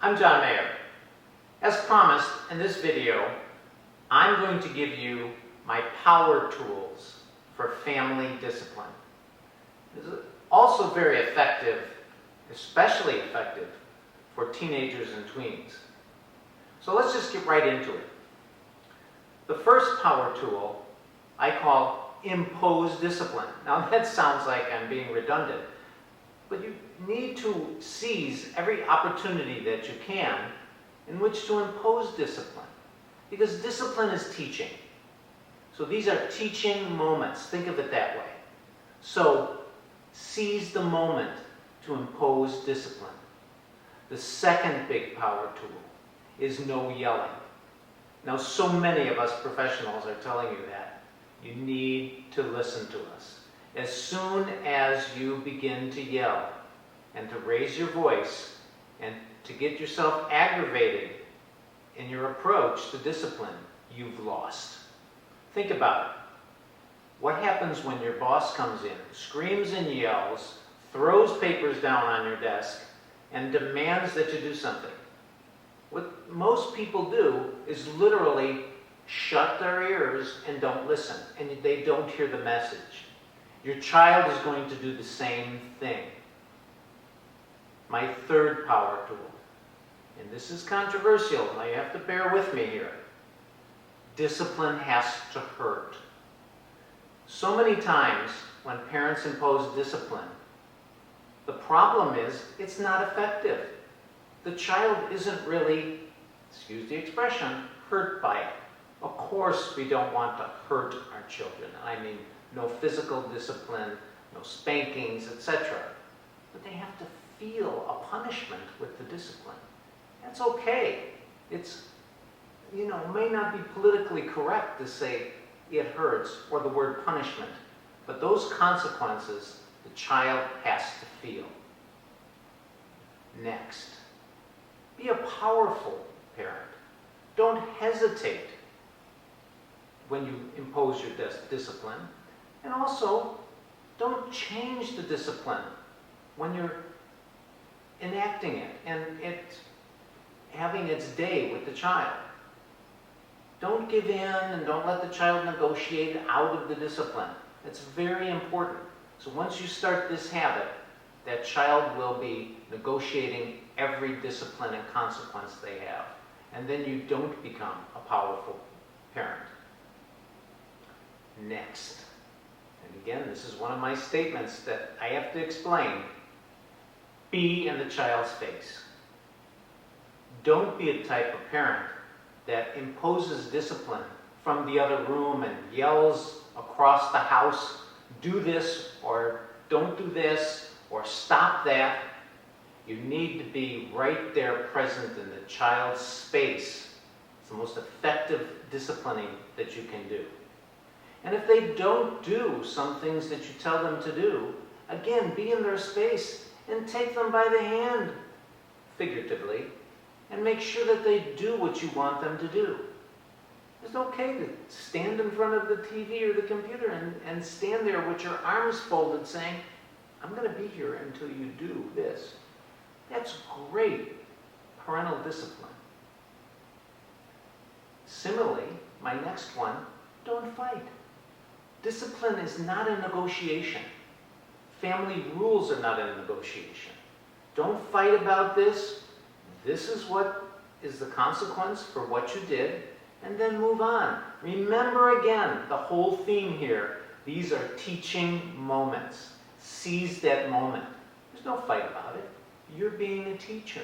I'm John Mayer. As promised, in this video, I'm going to give you my power tools for family discipline. This is also very effective, especially effective, for teenagers and tweens. So let's just get right into it. The first power tool I call impose discipline. Now that sounds like I'm being redundant, but you need to seize every opportunity that you can in which to impose discipline. Because discipline is teaching. So these are teaching moments. Think of it that way. So seize the moment to impose discipline. The second big power tool is no yelling. Now, so many of us professionals are telling you that. You need to listen to us. As soon as you begin to yell and to raise your voice and to get yourself aggravated in your approach to discipline, you've lost. Think about it. What happens when your boss comes in, screams and yells, throws papers down on your desk, and demands that you do something? What most people do is literally shut their ears and don't listen, and they don't hear the message. Your child is going to do the same thing. My third power tool, and this is controversial, now you have to bear with me here. Discipline has to hurt. So many times when parents impose discipline, the problem is it's not effective. The child isn't really, excuse the expression, hurt by it. Of course we don't want to hurt our children. I mean, no physical discipline, no spankings, etc. But they have to feel a punishment with the discipline. That's okay. It's, may not be politically correct to say it hurts or the word punishment, but those consequences the child has to feel. Next, be a powerful parent. Don't hesitate when you impose your discipline. And also, don't change the discipline when you're enacting it and it's having its day with the child. Don't give in and don't let the child negotiate out of the discipline. It's very important. So once you start this habit, that child will be negotiating every discipline and consequence they have. And then you don't become a powerful parent. Next, and again, this is one of my statements that I have to explain. Be in the child's face. Don't be a type of parent that imposes discipline from the other room and yells across the house, do this or don't do this or stop that. You need to be right there present in the child's space. It's the most effective disciplining that you can do. And if they don't do some things that you tell them to do, again, be in their space and take them by the hand, figuratively, and make sure that they do what you want them to do. It's okay to stand in front of the TV or the computer and stand there with your arms folded saying, I'm going to be here until you do this. That's great parental discipline. Similarly, my next one, don't fight. Discipline is not a negotiation. Family rules are not a negotiation. Don't fight about this. This is what is the consequence for what you did, and then move on. Remember again, the whole theme here, these are teaching moments. Seize that moment. There's no fight about it. You're being a teacher.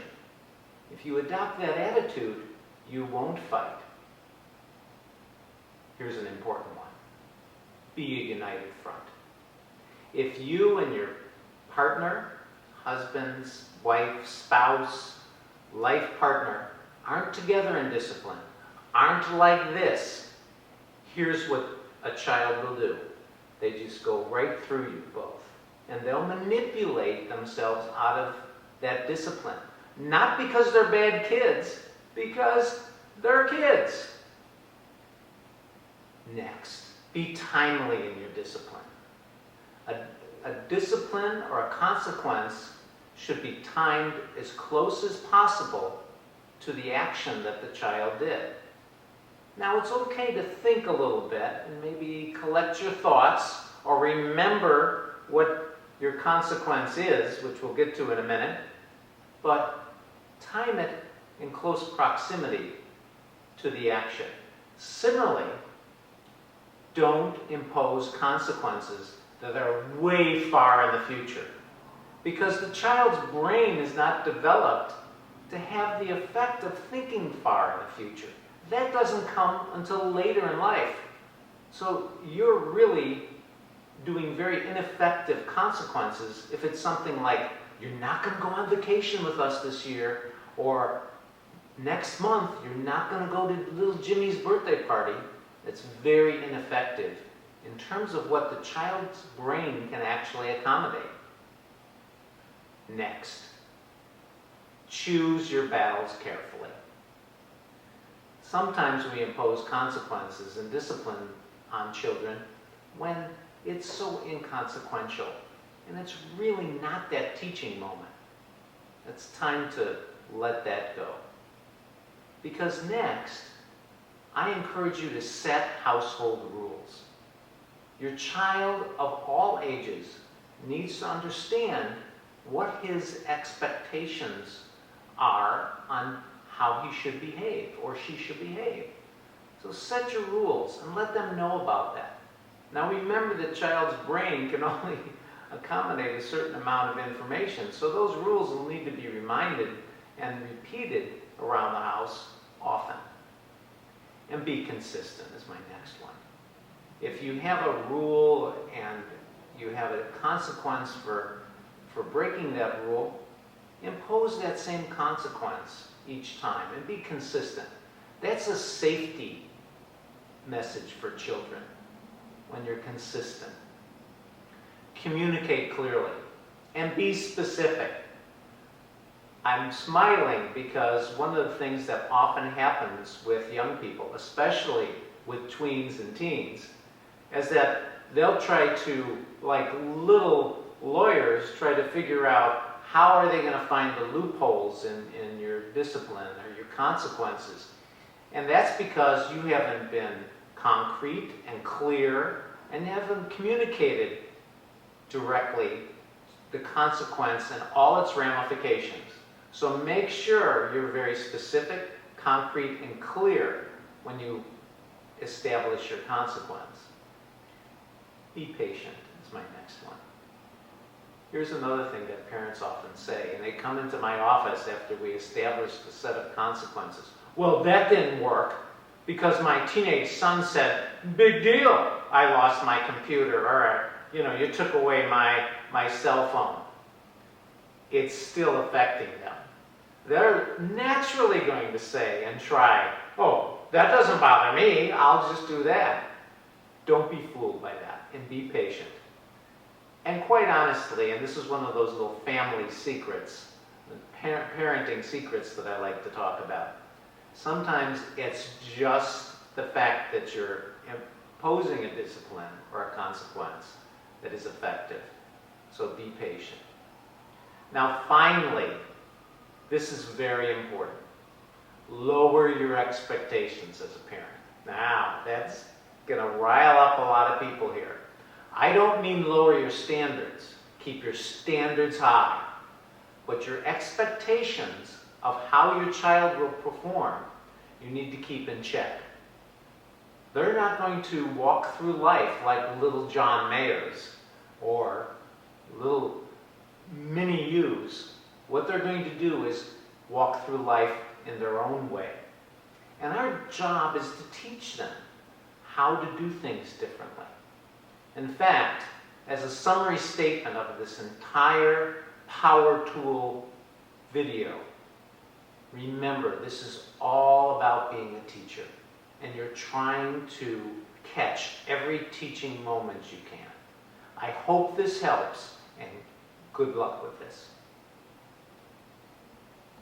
If you adopt that attitude, you won't fight. Here's an important one. Be a united front. If you and your partner, husband, wife, spouse, life partner, aren't together in discipline, aren't like this, here's what a child will do. They just go right through you both. And they'll manipulate themselves out of that discipline. Not because they're bad kids, because they're kids. Next, be timely in your discipline. A discipline or a consequence should be timed as close as possible to the action that the child did. Now, it's okay to think a little bit and maybe collect your thoughts or remember what your consequence is, which we'll get to in a minute, but time it in close proximity to the action. Similarly, don't impose consequences that are way far in the future, because the child's brain is not developed to have the effect of thinking far in the future. That doesn't come until later in life. So you're really doing very ineffective consequences if it's something like, you're not going to go on vacation with us this year, or next month you're not going to go to little Jimmy's birthday party. It's very ineffective in terms of what the child's brain can actually accommodate. Next, choose your battles carefully. Sometimes we impose consequences and discipline on children when it's so inconsequential, and it's really not that teaching moment. It's time to let that go. Because next, I encourage you to set household rules. Your child of all ages needs to understand what his expectations are on how he should behave or she should behave. So set your rules and let them know about that. Now remember, the child's brain can only accommodate a certain amount of information, so those rules will need to be reminded and repeated around the house often. And be consistent is my next one. If you have a rule and you have a consequence for breaking that rule, impose that same consequence each time and be consistent. That's a safety message for children when you're consistent. Communicate clearly and be specific. I'm smiling because one of the things that often happens with young people, especially with tweens and teens, is that they'll try to, like little lawyers, try to figure out how are they going to find the loopholes in your discipline or your consequences. And that's because you haven't been concrete and clear and haven't communicated directly the consequence and all its ramifications. So make sure you're very specific, concrete, and clear when you establish your consequence. Be patient is my next one. Here's another thing that parents often say, and they come into my office after we established a set of consequences. Well, that didn't work because my teenage son said, big deal, I lost my computer, or you took away my cell phone. It's still affecting them. They're naturally going to say and try, oh, that doesn't bother me, I'll just do that. Don't be fooled by that, and be patient. And quite honestly, and this is one of those little family secrets, parenting secrets that I like to talk about, sometimes it's just the fact that you're imposing a discipline or a consequence that is effective. So be patient. Now finally, this is very important. Lower your expectations as a parent. Now, that's going to rile up a lot of people here. I don't mean lower your standards. Keep your standards high. But your expectations of how your child will perform, you need to keep in check. They're not going to walk through life like little John Mayers or little mini yous. What they're going to do is walk through life in their own way. And our job is to teach them how to do things differently. In fact, as a summary statement of this entire Power Tool video, remember, this is all about being a teacher. And you're trying to catch every teaching moment you can. I hope this helps, and good luck with this.